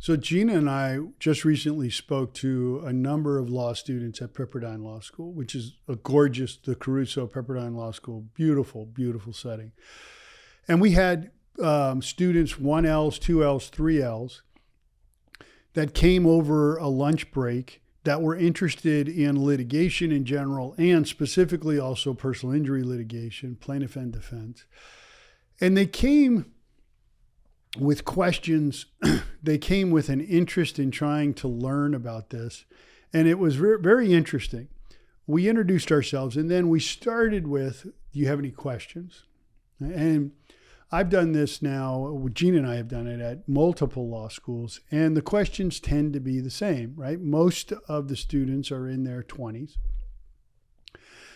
So Gina and I just recently spoke to a number of law students at Pepperdine Law School, which is the Caruso Pepperdine Law School. Beautiful, beautiful setting. And we had students, 1Ls, 2Ls, 3Ls, that came over a lunch break that were interested in litigation in general and specifically also personal injury litigation, plaintiff and defense. And they came with questions. They came with an interest in trying to learn about this. And it was very, very interesting. We introduced ourselves and then we started with, do you have any questions? And I've done this now, Gina and I have done it at multiple law schools, and the questions tend to be the same, right? Most of the students are in their 20s.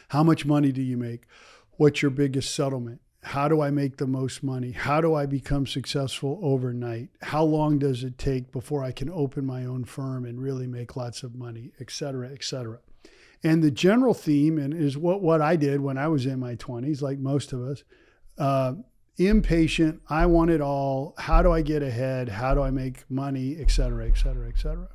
How much money do you make? What's your biggest settlement? How do I make the most money? How do I become successful overnight? How long does it take before I can open my own firm and really make lots of money, et cetera, et cetera. And the general theme, and is what I did when I was in my 20s, like most of us, impatient, I want it all, how do I get ahead, how do I make money, et cetera, et cetera, et cetera.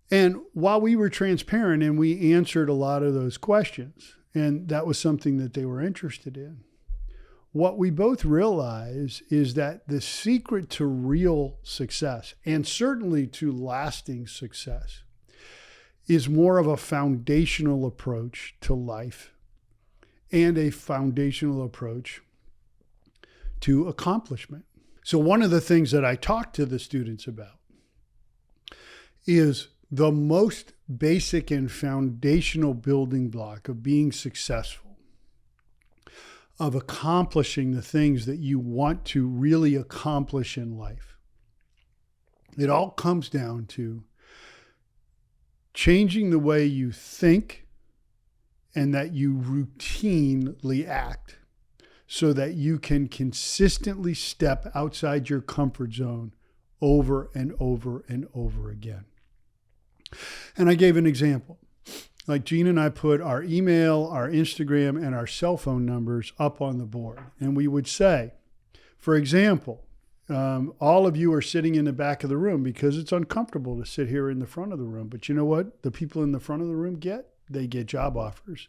And while we were transparent and we answered a lot of those questions, and that was something that they were interested in, what we both realize is that the secret to real success, and certainly to lasting success, is more of a foundational approach to life and a foundational approach to accomplishment. So one of the things that I talk to the students about is the most basic and foundational building block of being successful, of accomplishing the things that you want to really accomplish in life. It all comes down to changing the way you think and that you routinely act so that you can consistently step outside your comfort zone over and over and over again. And I gave an example. Like Gina and I put our email, our Instagram, and our cell phone numbers up on the board. And we would say, for example, all of you are sitting in the back of the room because it's uncomfortable to sit here in the front of the room. But you know what the people in the front of the room get? They get job offers.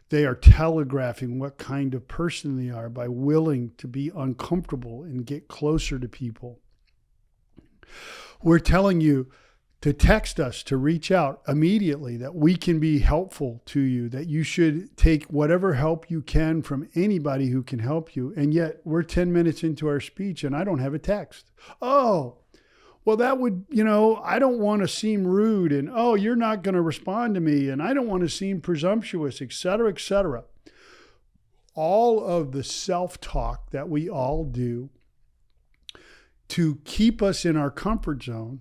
They are telegraphing what kind of person they are by willing to be uncomfortable and get closer to people. We're telling you to text us, to reach out immediately, that we can be helpful to you, that you should take whatever help you can from anybody who can help you. And yet we're 10 minutes into our speech and I don't have a text. Oh, well, that would, I don't want to seem rude, and, oh, you're not going to respond to me, and I don't want to seem presumptuous, et cetera, et cetera. All of the self-talk that we all do to keep us in our comfort zone,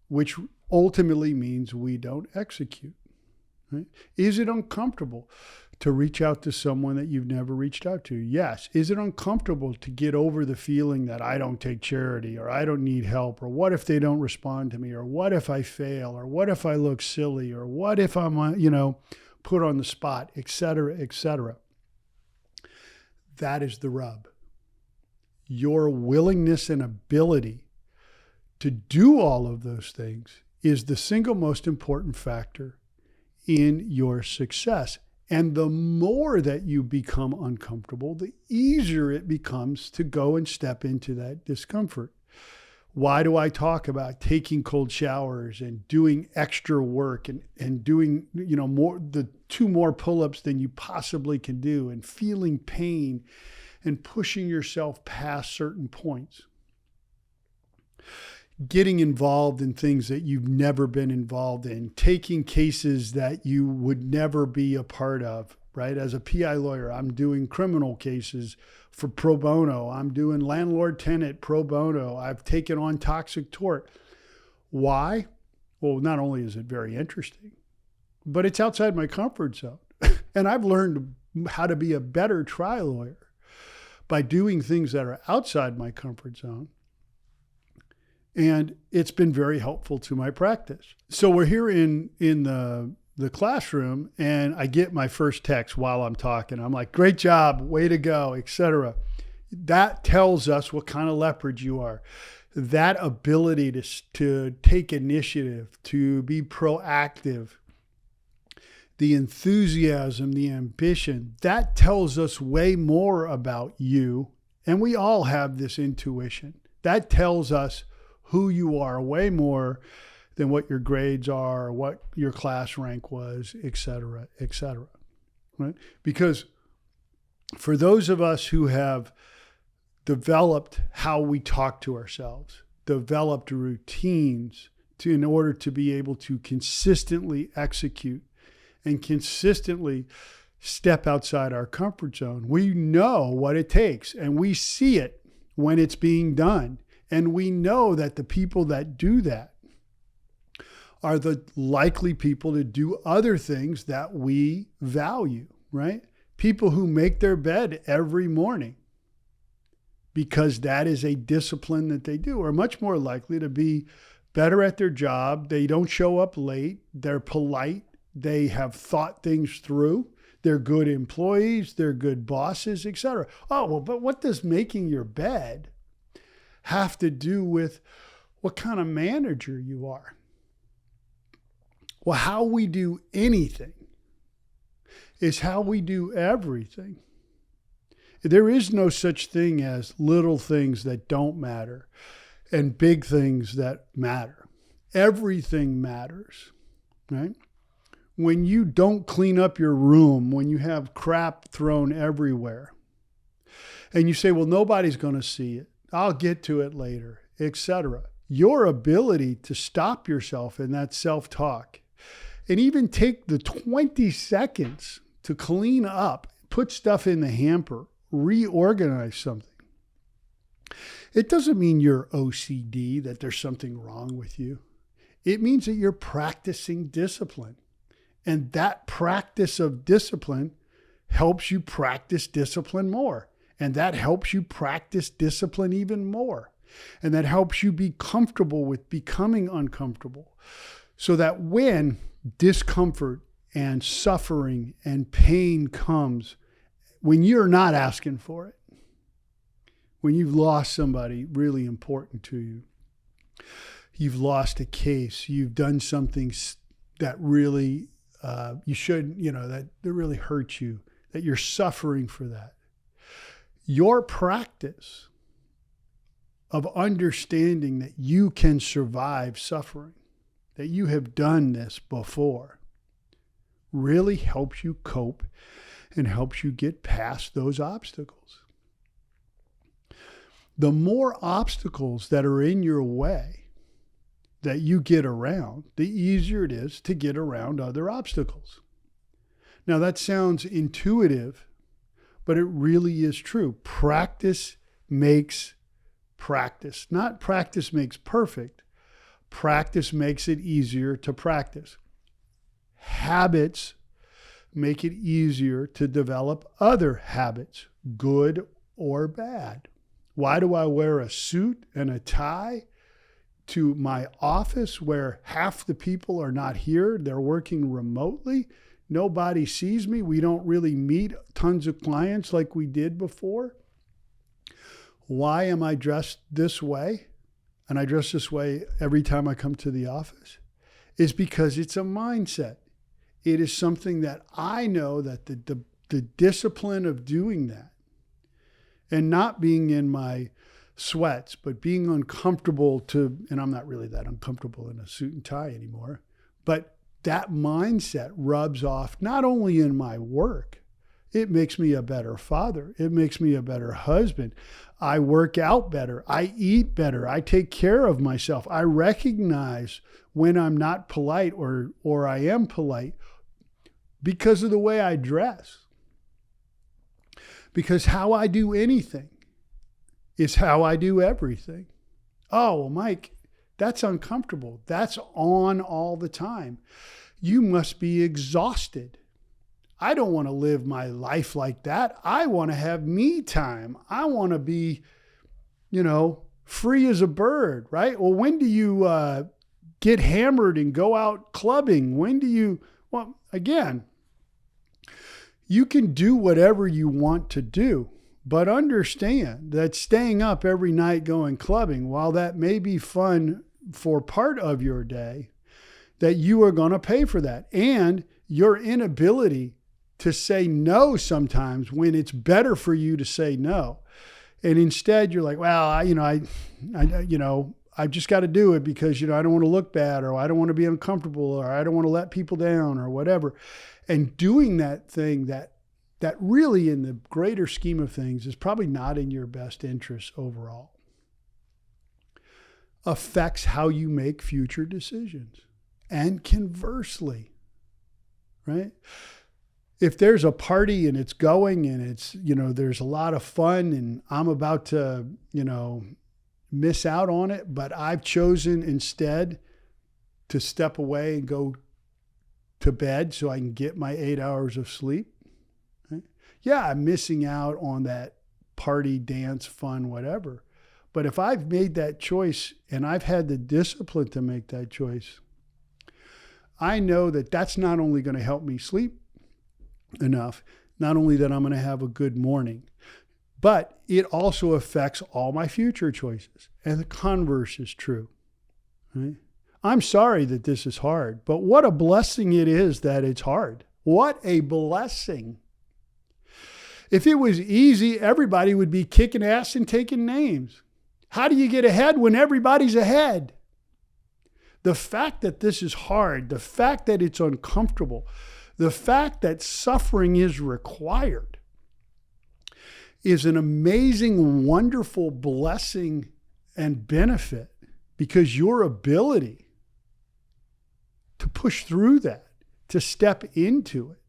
which ultimately means we don't execute. Right? Is it uncomfortable to reach out to someone that you've never reached out to? Yes. Is it uncomfortable to get over the feeling that I don't take charity, or I don't need help, or what if they don't respond to me, or what if I fail, or what if I look silly, or what if I'm, put on the spot, et cetera, et cetera. That is the rub. Your willingness and ability to do all of those things is the single most important factor in your success. And the more that you become uncomfortable, the easier it becomes to go and step into that discomfort. Why do I talk about taking cold showers and doing extra work and doing, the 2 more pull-ups than you possibly can do, and feeling pain and pushing yourself past certain points? Getting involved in things that you've never been involved in, taking cases that you would never be a part of, right? As a PI lawyer, I'm doing criminal cases for pro bono. I'm doing landlord-tenant pro bono. I've taken on toxic tort. Why? Well, not only is it very interesting, but it's outside my comfort zone. And I've learned how to be a better trial lawyer by doing things that are outside my comfort zone. And it's been very helpful to my practice. So we're here in the classroom, and I get my first text while I'm talking. I'm like, great job, way to go, etc. That tells us what kind of leopard you are. that ability to take initiative, to be proactive, the enthusiasm, the ambition, that tells us way more about you. And we all have this intuition. That tells us who you are way more than what your grades are, what your class rank was, et cetera, right? Because for those of us who have developed how we talk to ourselves, developed routines in order to be able to consistently execute and consistently step outside our comfort zone, we know what it takes and we see it when it's being done. And we know that the people that do that are the likely people to do other things that we value, right? People who make their bed every morning because that is a discipline that they do are much more likely to be better at their job. They don't show up late. They're polite. They have thought things through. They're good employees. They're good bosses, etc. Oh, well, but what does making your bed have to do with what kind of manager you are? Well, how we do anything is how we do everything. There is no such thing as little things that don't matter and big things that matter. Everything matters, right? When you don't clean up your room, when you have crap thrown everywhere, and you say, well, nobody's going to see it, I'll get to it later, etc. Your ability to stop yourself in that self-talk and even take the 20 seconds to clean up, put stuff in the hamper, reorganize something. It doesn't mean you're OCD, that there's something wrong with you. It means that you're practicing discipline. And that practice of discipline helps you practice discipline more. And that helps you practice discipline even more. And that helps you be comfortable with becoming uncomfortable. So that when discomfort and suffering and pain comes, when you're not asking for it, when you've lost somebody really important to you, you've lost a case, you've done something that really you shouldn't, that really hurts you, that you're suffering for that. Your practice of understanding that you can survive suffering, that you have done this before, really helps you cope and helps you get past those obstacles. The more obstacles that are in your way that you get around, the easier it is to get around other obstacles. Now that sounds intuitive, but it really is true. Practice makes practice. Not practice makes perfect. Practice makes it easier to practice. Habits make it easier to develop other habits, good or bad. Why do I wear a suit and a tie to my office where half the people are not here? They're working remotely. Nobody sees me. We don't really meet tons of clients like we did before. Why am I dressed this way? And I dress this way every time I come to the office. Is because it's a mindset. It is something that I know that the discipline of doing that and not being in my sweats, but being uncomfortable and I'm not really that uncomfortable in a suit and tie anymore, but that mindset rubs off not only in my work, it makes me a better father. It makes me a better husband. I work out better. I eat better. I take care of myself. I recognize when I'm not polite or I am polite because of the way I dress. Because how I do anything is how I do everything. Oh, well, Mike, that's uncomfortable. That's on all the time. You must be exhausted. I don't want to live my life like that. I want to have me time. I want to be, free as a bird, right? Well, when do you get hammered and go out clubbing? Well, again, you can do whatever you want to do, But understand that staying up every night going clubbing, while that may be fun for part of your day, that you are going to pay for that. And your inability to say no sometimes when it's better for you to say no. And instead you're like, well, I've just got to do it because, I don't want to look bad, or I don't want to be uncomfortable, or I don't want to let people down, or whatever. And doing that thing that really in the greater scheme of things is probably not in your best interest overall, affects how you make future decisions. And conversely, right? If there's a party and it's going and it's, there's a lot of fun and I'm about to, miss out on it, but I've chosen instead to step away and go to bed so I can get my 8 hours of sleep. Right? Yeah, I'm missing out on that party, dance, fun, whatever. But if I've made that choice and I've had the discipline to make that choice, I know that that's not only going to help me sleep enough, not only that I'm going to have a good morning, but it also affects all my future choices. And the converse is true. Right? I'm sorry that this is hard, but what a blessing it is that it's hard. What a blessing. If it was easy, everybody would be kicking ass and taking names. How do you get ahead when everybody's ahead? The fact that this is hard, the fact that it's uncomfortable, the fact that suffering is required is an amazing, wonderful blessing and benefit, because your ability to push through that, to step into it,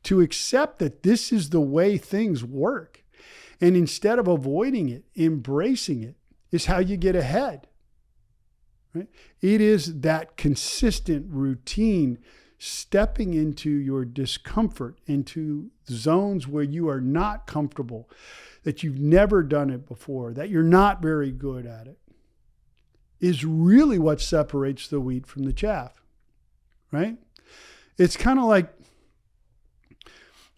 to accept that this is the way things work, and instead of avoiding it, embracing it, is how you get ahead. Right? It is that consistent routine, stepping into your discomfort, into zones where you are not comfortable, that you've never done it before, that you're not very good at it, is really what separates the wheat from the chaff, right? It's kind of like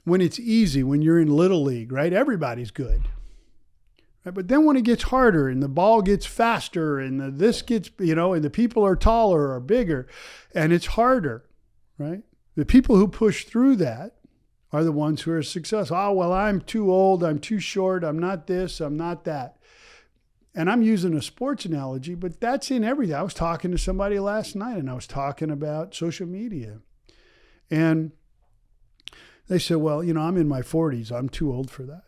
when it's easy, when you're in Little League, right? Everybody's good. But then when it gets harder and the ball gets faster and this gets, and the people are taller or bigger and it's harder, right? The people who push through that are the ones who are successful. Oh, well, I'm too old. I'm too short. I'm not this. I'm not that. And I'm using a sports analogy, but that's in everything. I was talking to somebody last night and I was talking about social media. And they said, well, I'm in my 40s. I'm too old for that.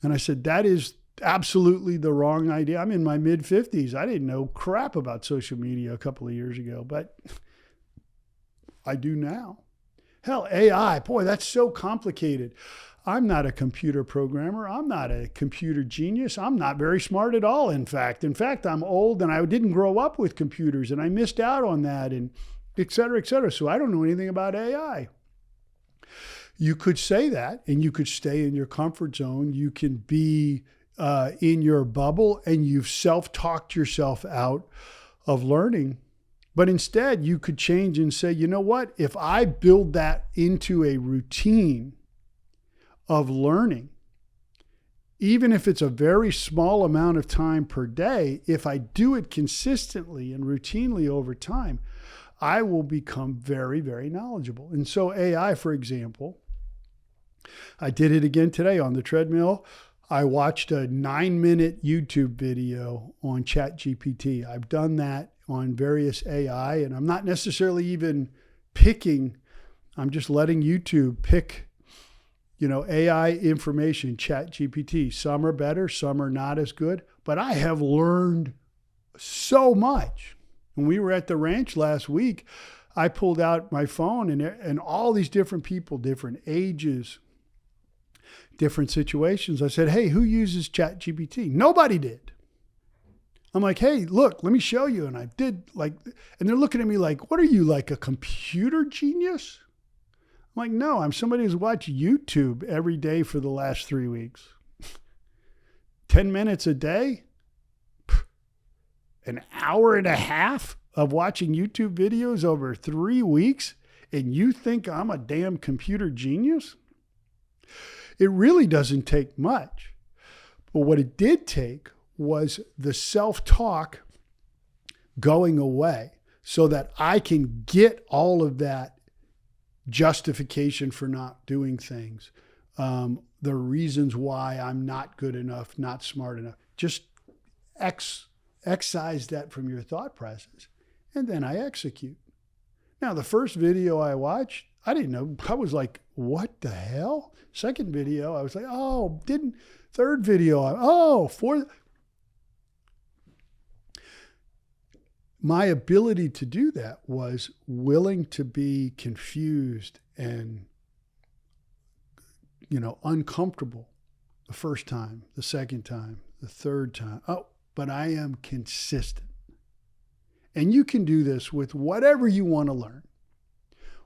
And I said, that is absolutely the wrong idea. I'm in my mid 50s. I didn't know crap about social media a couple of years ago, but I do now. Hell, AI, boy, that's so complicated. I'm not a computer programmer. I'm not a computer genius. I'm not very smart at all, in fact. In fact, I'm old and I didn't grow up with computers and I missed out on that and et cetera, et cetera. So I don't know anything about AI. You could say that and you could stay in your comfort zone. You can be in your bubble and you've self-talked yourself out of learning. But instead, you could change and say, you know what? If I build that into a routine of learning, even if it's a very small amount of time per day, if I do it consistently and routinely over time, I will become very, very knowledgeable. And so AI, for example, I did it again today on the treadmill. I watched a 9-minute YouTube video on ChatGPT. I've done that on various AI, and I'm not necessarily even picking, I'm just letting YouTube pick, AI information, ChatGPT. Some are better, some are not as good, but I have learned so much. When we were at the ranch last week, I pulled out my phone and all these different people, different ages, different situations. I said, hey, who uses ChatGPT? Nobody did. I'm like, hey, look, let me show you. And I did and they're looking at me like, what are you, like a computer genius? I'm like, no, I'm somebody who's watched YouTube every day for the last 3 weeks. 10 minutes a day? An hour and a half of watching YouTube videos over 3 weeks? And you think I'm a damn computer genius? It really doesn't take much. But what it did take was the self-talk going away so that I can get all of that justification for not doing things, the reasons why I'm not good enough, not smart enough. Just excise that from your thought process, and then I execute. Now, the first video I watched, I didn't know. I was like, what the hell? Second video, I was like, oh, didn't. Third video, fourth. My ability to do that was willing to be confused and, uncomfortable the first time, the second time, the third time. But I am consistent. And you can do this with whatever you want to learn,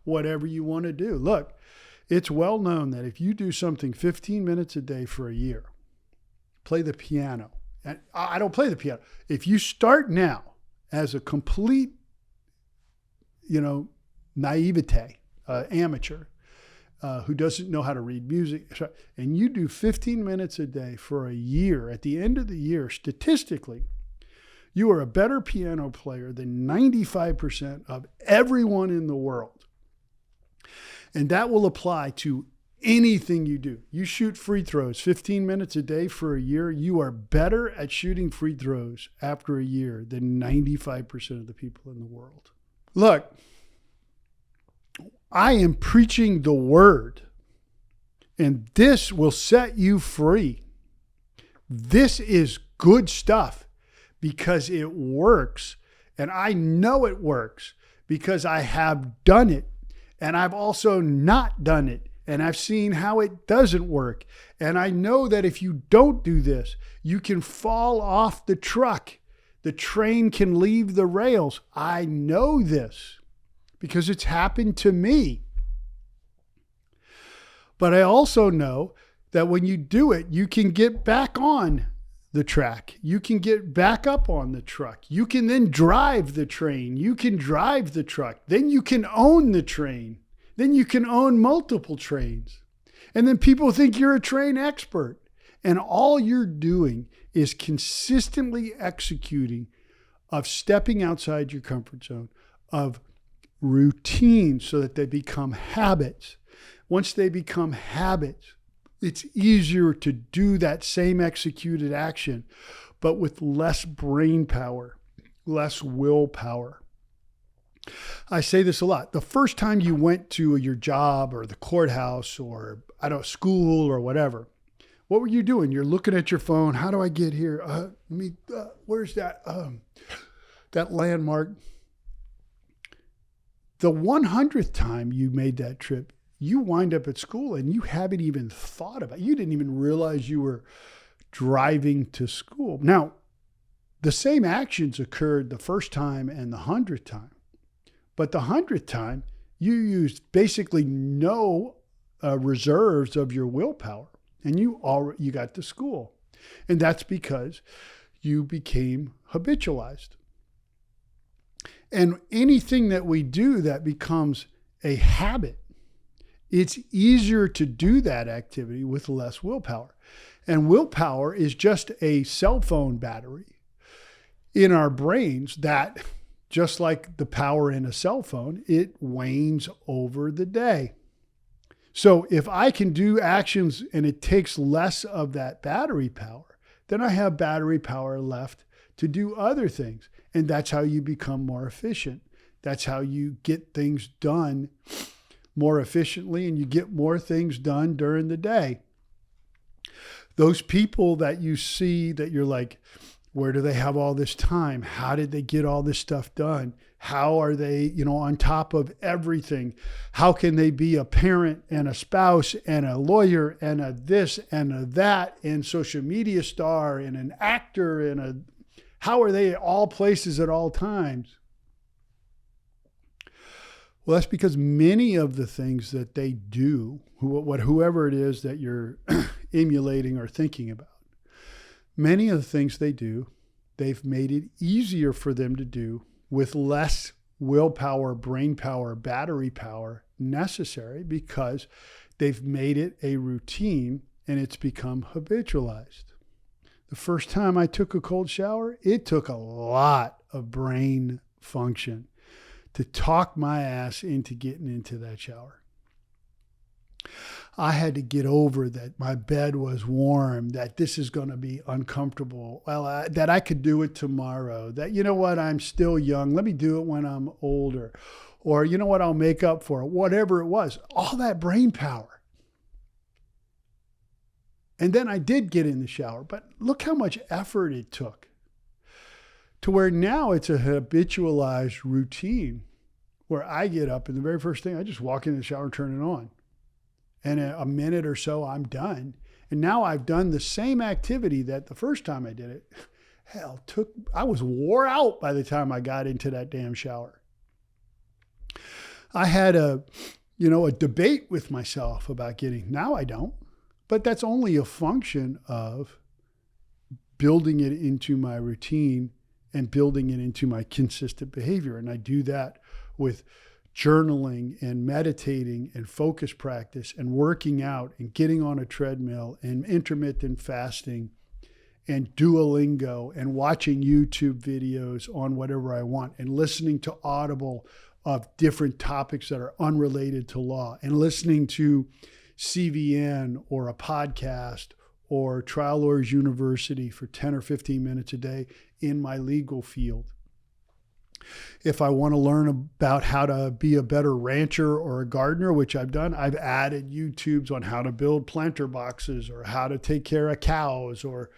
whatever you want to do. Look, it's well known that if you do something 15 minutes a day for a year, play the piano. And I don't play the piano. If you start now as a complete, naivete, amateur, who doesn't know how to read music, and you do 15 minutes a day for a year, at the end of the year, statistically, you are a better piano player than 95% of everyone in the world. And that will apply to anything you do. You shoot free throws 15 minutes a day for a year, you are better at shooting free throws after a year than 95% of the people in the world. Look, I am preaching the word, and this will set you free. This is good stuff because it works, and I know it works because I have done it, and I've also not done it, and I've seen how it doesn't work. And I know that if you don't do this, you can fall off the truck. The train can leave the rails. I know this because it's happened to me. But I also know that when you do it, you can get back on the track. You can get back up on the truck. You can then drive the train. You can drive the truck. Then you can own the train. Then you can own multiple trains. And then people think you're a train expert. And all you're doing is consistently executing of stepping outside your comfort zone, of routines so that they become habits. Once they become habits, it's easier to do that same executed action, but with less brain power, less willpower. I say this a lot. The first time you went to your job or the courthouse or school or whatever, what were you doing? You're looking at your phone. How do I get here? Where's that landmark? The 100th time you made that trip, you wind up at school and you haven't even thought about it. You didn't even realize you were driving to school. Now, the same actions occurred the first time and the 100th time. But the 100th time, you used basically no reserves of your willpower, and you got to school. And that's because you became habitualized. And anything that we do that becomes a habit, it's easier to do that activity with less willpower. And willpower is just a cell phone battery in our brains that, just like the power in a cell phone, it wanes over the day. So if I can do actions and it takes less of that battery power, then I have battery power left to do other things. And that's how you become more efficient. That's how you get things done more efficiently, and you get more things done during the day. Those people that you see that you're like, where do they have all this time? How did they get all this stuff done? How are they, on top of everything? How can they be a parent and a spouse and a lawyer and a this and a that and social media star and an actor how are they at all places at all times? Well, that's because many of the things that they do, whoever it is that you're emulating or thinking about, many of the things they do, they've made it easier for them to do with less willpower, brain power, battery power necessary because they've made it a routine and it's become habitualized. The first time I took a cold shower, it took a lot of brain function to talk my ass into getting into that shower. I had to get over that my bed was warm, that this is going to be uncomfortable, that I could do it tomorrow, that, you know what, I'm still young. Let me do it when I'm older. Or, you know what, I'll make up for it, whatever it was. All that brain power. And then I did get in the shower, but look how much effort it took. To where now it's a habitualized routine where I get up and the very first thing, I just walk in the shower and turn it on. And in a minute or so, I'm done. And now I've done the same activity that the first time I did it. Hell, I was wore out by the time I got into that damn shower. I had a debate with myself about getting, now I don't, but that's only a function of building it into my routine and building it into my consistent behavior. And I do that with journaling and meditating and focus practice and working out and getting on a treadmill and intermittent fasting and Duolingo and watching YouTube videos on whatever I want and listening to Audible of different topics that are unrelated to law and listening to CVN or a podcast or Trial Lawyers University for 10 or 15 minutes a day in my legal field. If I want to learn about how to be a better rancher or a gardener, which I've done, I've added YouTubes on how to build planter boxes or how to take care of cows or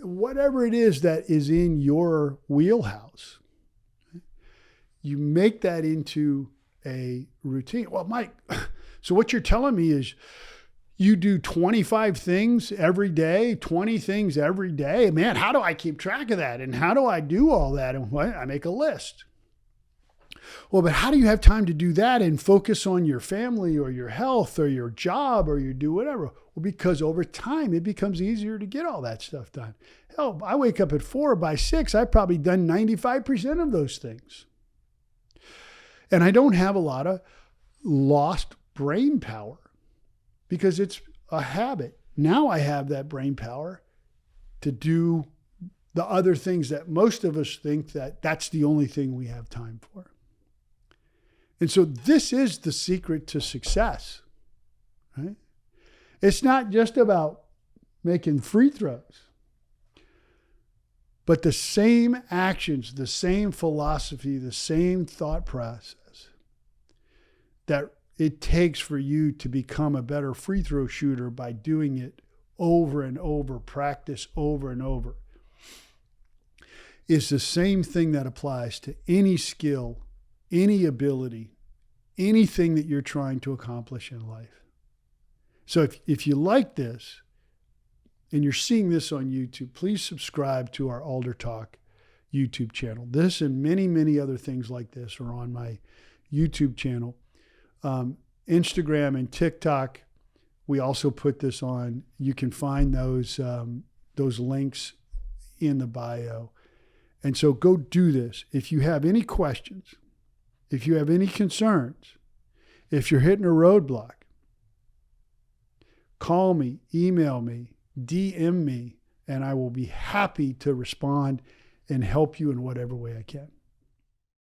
whatever it is that is in your wheelhouse. You make that into a routine. Well, Mike, so what you're telling me is you do 25 things every day, 20 things every day. Man, how do I keep track of that? And how do I do all that? And I make a list. Well, but how do you have time to do that and focus on your family or your health or your job or you do whatever? Well, because over time, it becomes easier to get all that stuff done. Hell, I wake up at 4, by 6, I've probably done 95% of those things. And I don't have a lot of lost brain power because it's a habit. Now I have that brain power to do the other things that most of us think that that's the only thing we have time for. And so this is the secret to success, right? It's not just about making free throws, but the same actions, the same philosophy, the same thought process that it takes for you to become a better free throw shooter by doing it over and over, practice over and over, is the same thing that applies to any skill, any ability, anything that you're trying to accomplish in life. So if you like this and you're seeing this on YouTube, please subscribe to our AlderTalk YouTube channel. This and many, many other things like this are on my YouTube channel. Instagram and TikTok, we also put this on. You can find those links in the bio. And so go do this. If you have any questions, if you have any concerns, if you're hitting a roadblock, call me, email me, DM me, and I will be happy to respond and help you in whatever way I can.